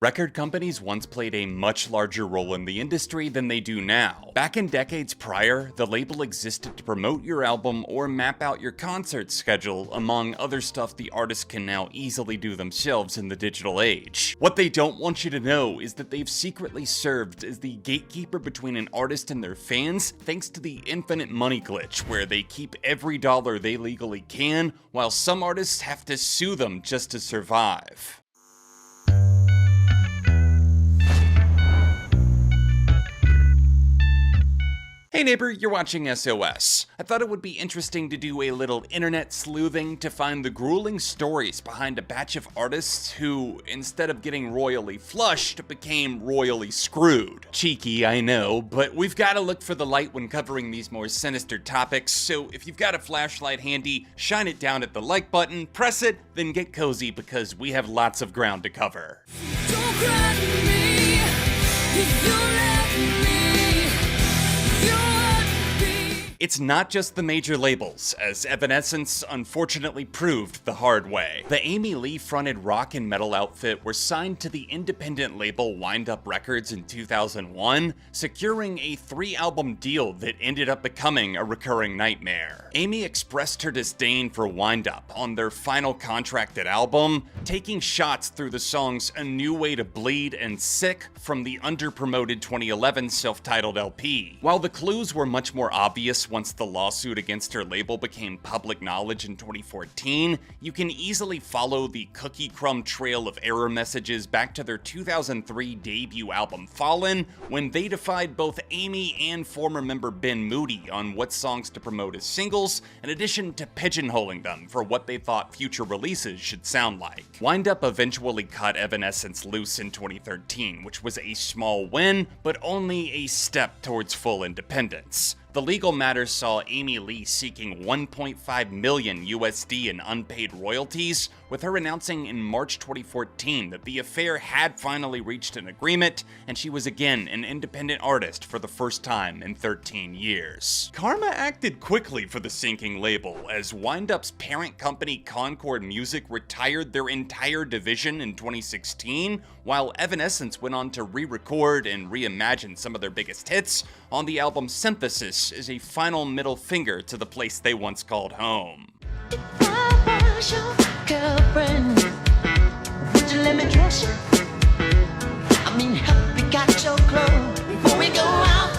Record companies once played a much larger role in the industry than they do now. Back in decades prior, the label existed to promote your album or map out your concert schedule, among other stuff the artists can now easily do themselves in the digital age. What they don't want you to know is that they've secretly served as the gatekeeper between an artist and their fans, thanks to the infinite money glitch, where they keep every dollar they legally can, while some artists have to sue them just to survive. Hey neighbor, you're watching SOS. I thought it would be interesting to do a little internet sleuthing to find the grueling stories behind a batch of artists who, instead of getting royally flushed, became royally screwed. Cheeky, I know, but we've got to look for the light when covering these more sinister topics, so if you've got a flashlight handy, shine it down at the like button, press it, then get cozy because we have lots of ground to cover. Don't cry to me if you let me. It's not just the major labels, as Evanescence unfortunately proved the hard way. The Amy Lee-fronted rock and metal outfit were signed to the independent label Wind Up Records in 2001, securing a 3-album deal that ended up becoming a recurring nightmare. Amy expressed her disdain for Wind Up on their final contracted album, taking shots through the songs A New Way to Bleed and Sick from the underpromoted 2011 self-titled LP. While the clues were much more obvious once the lawsuit against her label became public knowledge in 2014, you can easily follow the cookie crumb trail of error messages back to their 2003 debut album Fallen, when they defied both Amy and former member Ben Moody on what songs to promote as singles, in addition to pigeonholing them for what they thought future releases should sound like. Wind Up eventually cut Evanescence loose in 2013, which was a small win, but only a step towards full independence. The legal matter saw Amy Lee seeking $1.5 million USD in unpaid royalties, with her announcing in March 2014 that the affair had finally reached an agreement, and she was again an independent artist for the first time in 13 years. Karma acted quickly for the sinking label, as Wind Up's parent company Concord Music retired their entire division in 2016, while Evanescence went on to re-record and reimagine some of their biggest hits on the album Synthesis as a final middle finger to the place they once called home. If I was your girlfriend, would you let me dress you? I mean, help me got your clothes before we go out.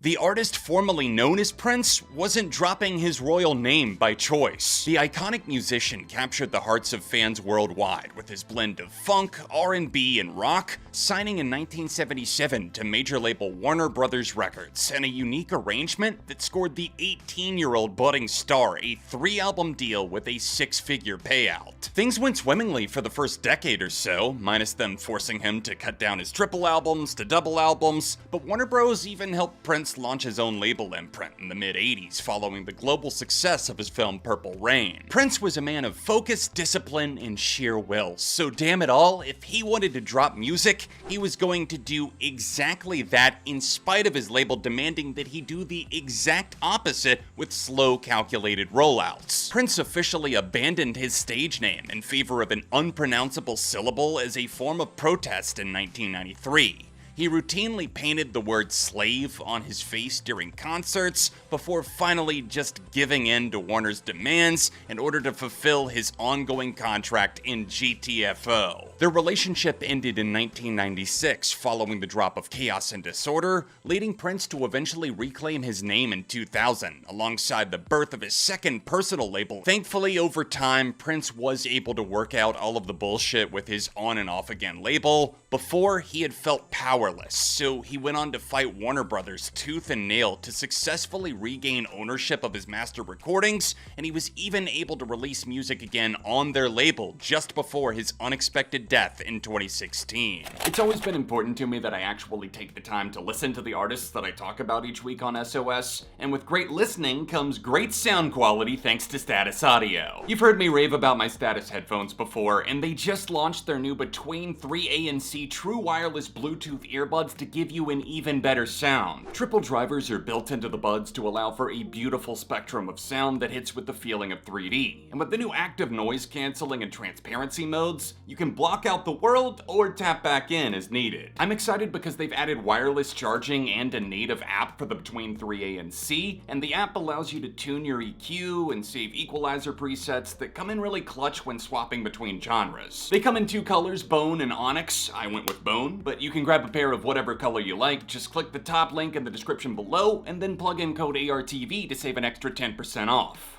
The artist formerly known as Prince wasn't dropping his royal name by choice. The iconic musician captured the hearts of fans worldwide with his blend of funk, R&B, and rock, signing in 1977 to major label Warner Brothers Records, and a unique arrangement that scored the 18-year-old budding star a 3-album deal with a 6-figure payout. Things went swimmingly for the first decade or so, minus them forcing him to cut down his triple albums to double albums, but Warner Bros. Even helped Prince launch his own label imprint in the mid-80s following the global success of his film Purple Rain. Prince was a man of focus, discipline, and sheer will, so damn it all, if he wanted to drop music, he was going to do exactly that in spite of his label demanding that he do the exact opposite with slow, calculated rollouts. Prince officially abandoned his stage name in favor of an unpronounceable syllable as a form of protest in 1993. He routinely painted the word slave on his face during concerts before finally just giving in to Warner's demands in order to fulfill his ongoing contract in GTFO. Their relationship ended in 1996 following the drop of Chaos and Disorder, leading Prince to eventually reclaim his name in 2000, alongside the birth of his second personal label. Thankfully, over time, Prince was able to work out all of the bullshit with his on and off again label. Before, he had felt powerless, so he went on to fight Warner Brothers tooth and nail to successfully regain ownership of his master recordings, and he was even able to release music again on their label just before his unexpected death in 2016. It's always been important to me that I actually take the time to listen to the artists that I talk about each week on SOS, and with great listening comes great sound quality thanks to Status Audio. You've heard me rave about my Status headphones before, and they just launched their new Between 3 ANC true wireless Bluetooth earbuds to give you an even better sound. Triple drivers are built into the buds to allow for a beautiful spectrum of sound that hits with the feeling of 3D. And with the new active noise canceling and transparency modes, you can block out the world or tap back in as needed. I'm excited because they've added wireless charging and a native app for the Between 3A and C, and the app allows you to tune your EQ and save equalizer presets that come in really clutch when swapping between genres. They come in two colors, bone and onyx. I went with bone, but you can grab a pair of whatever color you like. Just click the top link in the description below and then plug in code ARTV to save an extra 10% off.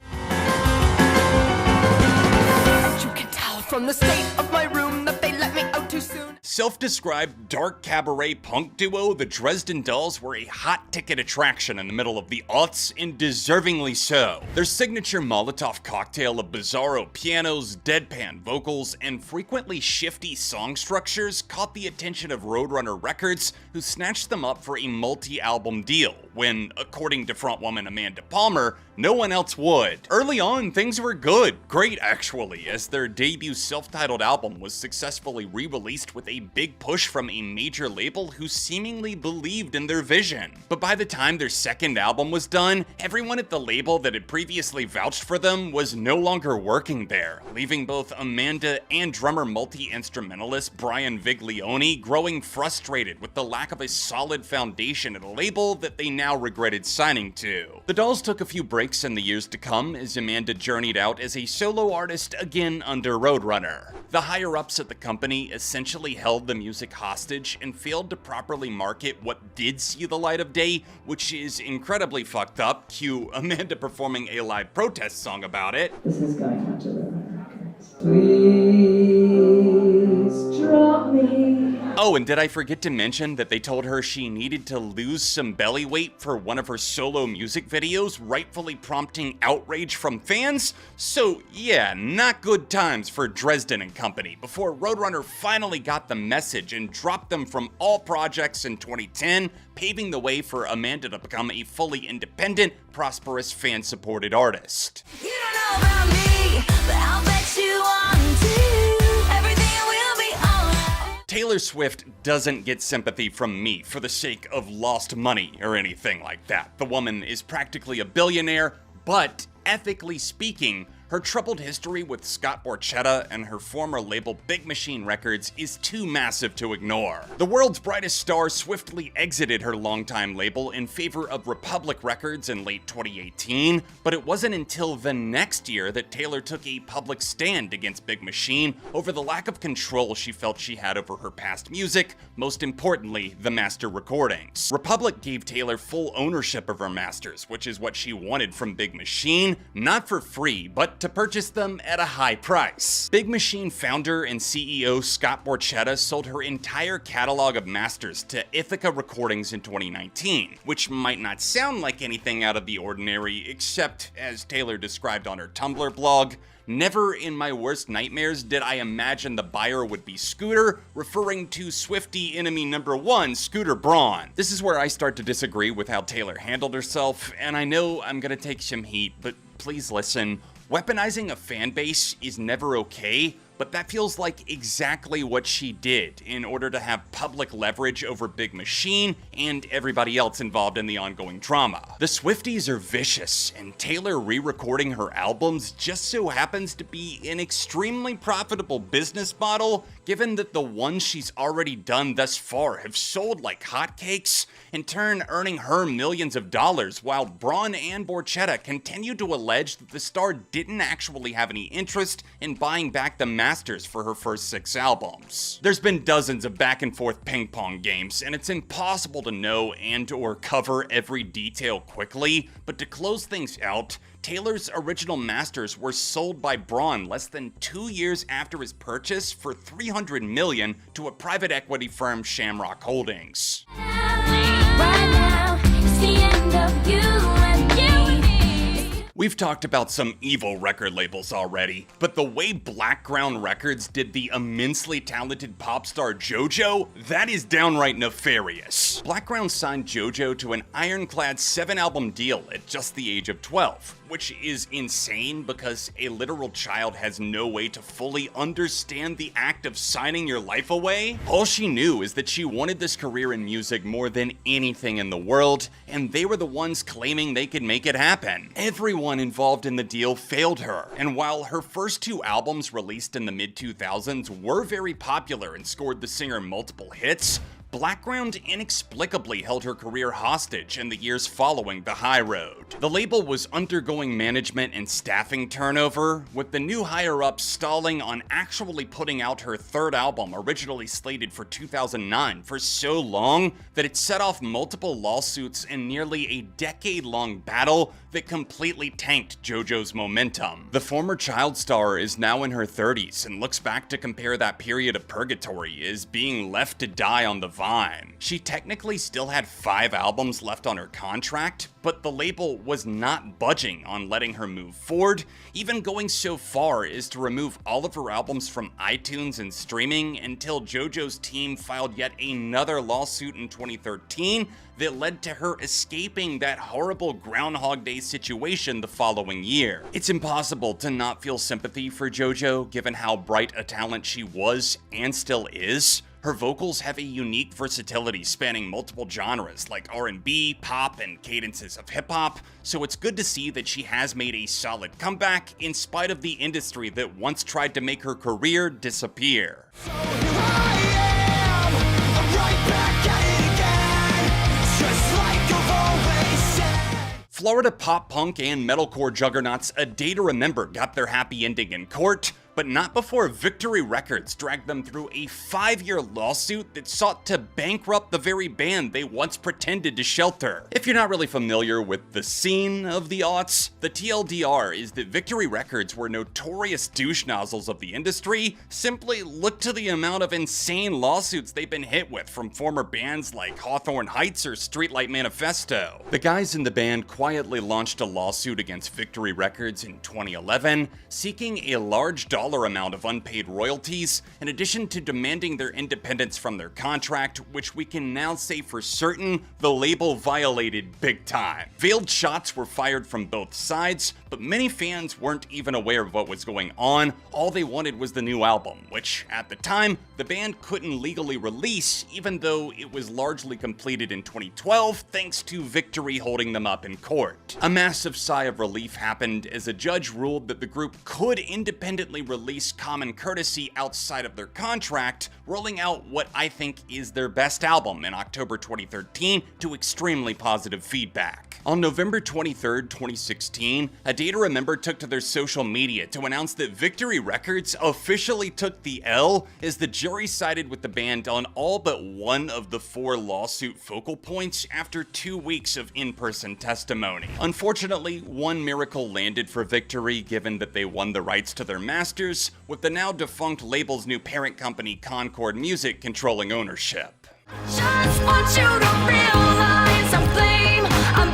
You can tell from the state of my room that they let me out too soon. Self-described dark cabaret punk duo, the Dresden Dolls were a hot ticket attraction in the middle of the aughts, and deservingly so. Their signature Molotov cocktail of bizarro pianos, deadpan vocals, and frequently shifty song structures caught the attention of Roadrunner Records, who snatched them up for a multi-album deal, when, according to frontwoman Amanda Palmer, no one else would. Early on, things were good. Great, actually, as their debut self-titled album was successfully re-released with a big push from a major label who seemingly believed in their vision. But by the time their second album was done, everyone at the label that had previously vouched for them was no longer working there, leaving both Amanda and drummer multi-instrumentalist Brian Viglione growing frustrated with the lack of a solid foundation at a label that they now regretted signing to. The Dolls took a few breaks in the years to come as Amanda journeyed out as a solo artist again under Roadrunner. The higher-ups at the company essentially held the music hostage and failed to properly market what did see the light of day, which is incredibly fucked up. Cue Amanda performing a live protest song about it. This is going out to Roadrunner Records. Please drop me. Oh, and did I forget to mention that they told her she needed to lose some belly weight for one of her solo music videos, rightfully prompting outrage from fans? So yeah, not good times for Dresden and company, before Roadrunner finally got the message and dropped them from all projects in 2010, paving the way for Amanda to become a fully independent, prosperous, fan-supported artist. You don't know about me, but I'll bet you want to. Everything will be alright. Taylor Swift doesn't get sympathy from me for the sake of lost money or anything like that. The woman is practically a billionaire, but ethically speaking, her troubled history with Scott Borchetta and her former label Big Machine Records is too massive to ignore. The world's brightest star swiftly exited her longtime label in favor of Republic Records in late 2018, but it wasn't until the next year that Taylor took a public stand against Big Machine over the lack of control she felt she had over her past music, most importantly, the master recordings. Republic gave Taylor full ownership of her masters, which is what she wanted from Big Machine, not for free, but to purchase them at a high price. Big Machine founder and CEO Scott Borchetta sold her entire catalog of masters to Ithaca Recordings in 2019, which might not sound like anything out of the ordinary, except, as Taylor described on her Tumblr blog, never in my worst nightmares did I imagine the buyer would be Scooter, referring to Swiftie enemy number one, Scooter Braun. This is where I start to disagree with how Taylor handled herself, and I know I'm gonna take some heat, but please listen. Weaponizing a fan base is never okay, but that feels like exactly what she did in order to have public leverage over Big Machine and everybody else involved in the ongoing drama. The Swifties are vicious, and Taylor re-recording her albums just so happens to be an extremely profitable business model, given that the ones she's already done thus far have sold like hotcakes, in turn earning her millions of dollars, while Braun and Borchetta continue to allege that the star didn't actually have any interest in buying back the masters for her first 6 albums. There's been dozens of back and forth ping pong games, and it's impossible to know and or cover every detail quickly, but to close things out, Taylor's original masters were sold by Braun less than 2 years after his purchase for $300 million to a private equity firm, Shamrock Holdings. Right now, it's the end of you and me. We've talked about some evil record labels already, but the way Blackground Records did the immensely talented pop star JoJo, that is downright nefarious. Blackground signed JoJo to an ironclad 7-album deal at just the age of 12. which is insane because a literal child has no way to fully understand the act of signing your life away. All she knew is that she wanted this career in music more than anything in the world, and they were the ones claiming they could make it happen. Everyone involved in the deal failed her, and while her first two albums released in the mid-2000s were very popular and scored the singer multiple hits, Blackground inexplicably held her career hostage in the years following the high road. The label was undergoing management and staffing turnover, with the new higher-ups stalling on actually putting out her third album, originally slated for 2009, for so long that it set off multiple lawsuits and nearly a decade-long battle that completely tanked JoJo's momentum. The former child star is now in her 30s and looks back to compare that period of purgatory as being left to die on the vine. She technically still had 5 albums left on her contract, but the label was not budging on letting her move forward, even going so far as to remove all of her albums from iTunes and streaming until JoJo's team filed yet another lawsuit in 2013 that led to her escaping that horrible Groundhog Day situation the following year. It's impossible to not feel sympathy for JoJo given how bright a talent she was and still is. Her vocals have a unique versatility spanning multiple genres like R&B, pop, and cadences of hip-hop, so it's good to see that she has made a solid comeback in spite of the industry that once tried to make her career disappear. So here I am, I'm right back at it again, just like I've always said. Florida pop punk and metalcore juggernauts A Day to Remember got their happy ending in court, but not before Victory Records dragged them through a 5-year lawsuit that sought to bankrupt the very band they once pretended to shelter. If you're not really familiar with the scene of the aughts, the TLDR is that Victory Records were notorious douche nozzles of the industry. Simply look to the amount of insane lawsuits they've been hit with from former bands like Hawthorne Heights or Streetlight Manifesto. The guys in the band quietly launched a lawsuit against Victory Records in 2011, seeking a large dollar amount of unpaid royalties, in addition to demanding their independence from their contract, which we can now say for certain the label violated big time. Veiled shots were fired from both sides, but many fans weren't even aware of what was going on. All they wanted was the new album, which at the time the band couldn't legally release, even though it was largely completed in 2012 thanks to Victory holding them up in court. A massive sigh of relief happened as a judge ruled that the group could independently release common courtesy outside of their contract, rolling out what I think is their best album in October 2013 to extremely positive feedback. On November 23, 2016, A Day to Remember took to their social media to announce that Victory Records officially took the L as the jury sided with the band on all but one of the 4 lawsuit focal points after 2 weeks of in-person testimony. Unfortunately, one miracle landed for Victory given that they won the rights to their masters, with the now defunct label's new parent company Concord Music controlling ownership. Just want you to realize I'm playing myself.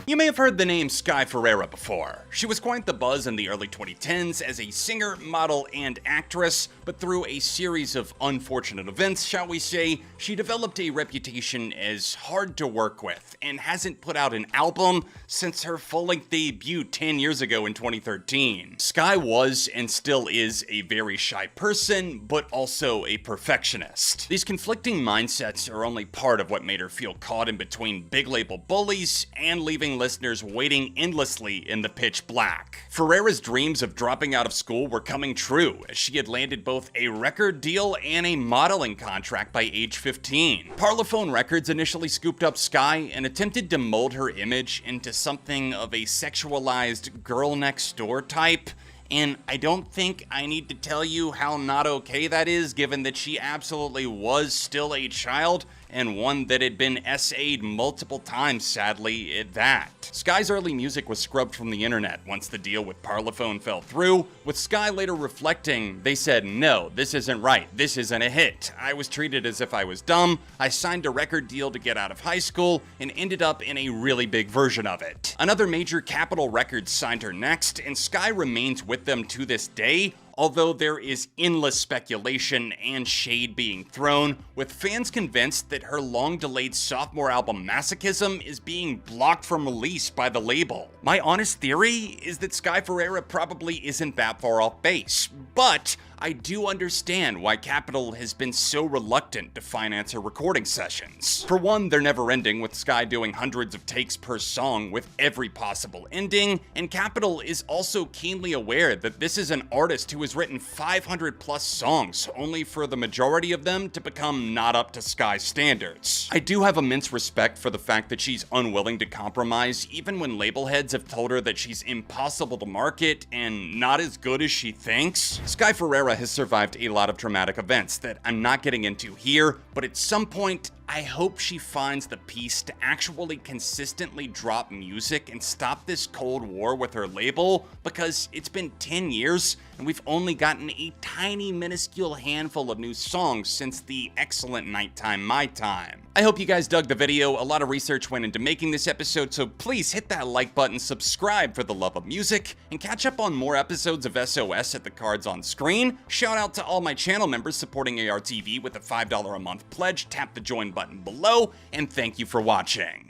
You may have heard the name Sky Ferreira before. She was quite the buzz in the early 2010s as a singer, model, and actress, but through a series of unfortunate events, shall we say, she developed a reputation as hard to work with and hasn't put out an album since her full-length debut 10 years ago in 2013. Sky was and still is a very shy person, but also a perfectionist. These conflicting mindsets are only part of what made her feel caught in between big label bullies and leaving listeners waiting endlessly in the pitch black. Ferreira's dreams of dropping out of school were coming true as she had landed both a record deal and a modeling contract by age 15. Parlophone Records initially scooped up Sky and attempted to mold her image into something of a sexualized girl next door type. And I don't think I need to tell you how not okay that is, given that she absolutely was still a child, and one that had been SA'd multiple times, sadly, at that. Sky's early music was scrubbed from the internet once the deal with Parlophone fell through, with Sky later reflecting, "They said, no, this isn't right, this isn't a hit. I was treated as if I was dumb, I signed a record deal to get out of high school, and ended up in a really big version of it." Another major Capitol Records signed her next, and Sky remains with them to this day, although there is endless speculation and shade being thrown, with fans convinced that her long-delayed sophomore album Masochism is being blocked from release by the label. My honest theory is that Sky Ferreira probably isn't that far off base, but I do understand why Capitol has been so reluctant to finance her recording sessions. For one, they're never ending, with Sky doing hundreds of takes per song with every possible ending, and Capitol is also keenly aware that this is an artist who has written 500 plus songs, only for the majority of them to become not up to Sky's standards. I do have immense respect for the fact that she's unwilling to compromise, even when label heads have told her that she's impossible to market and not as good as she thinks. Sky Ferreira has survived a lot of traumatic events that I'm not getting into here, but at some point, I hope she finds the peace to actually consistently drop music and stop this cold war with her label, because it's been 10 years and we've only gotten a tiny minuscule handful of new songs since the excellent Nighttime My Time. I hope you guys dug the video. A lot of research went into making this episode, so please hit that like button, subscribe for the love of music, and catch up on more episodes of SOS at the cards on screen. Shout out to all my channel members supporting ARTV with a $5 a month pledge. Tap the join button below, and thank you for watching.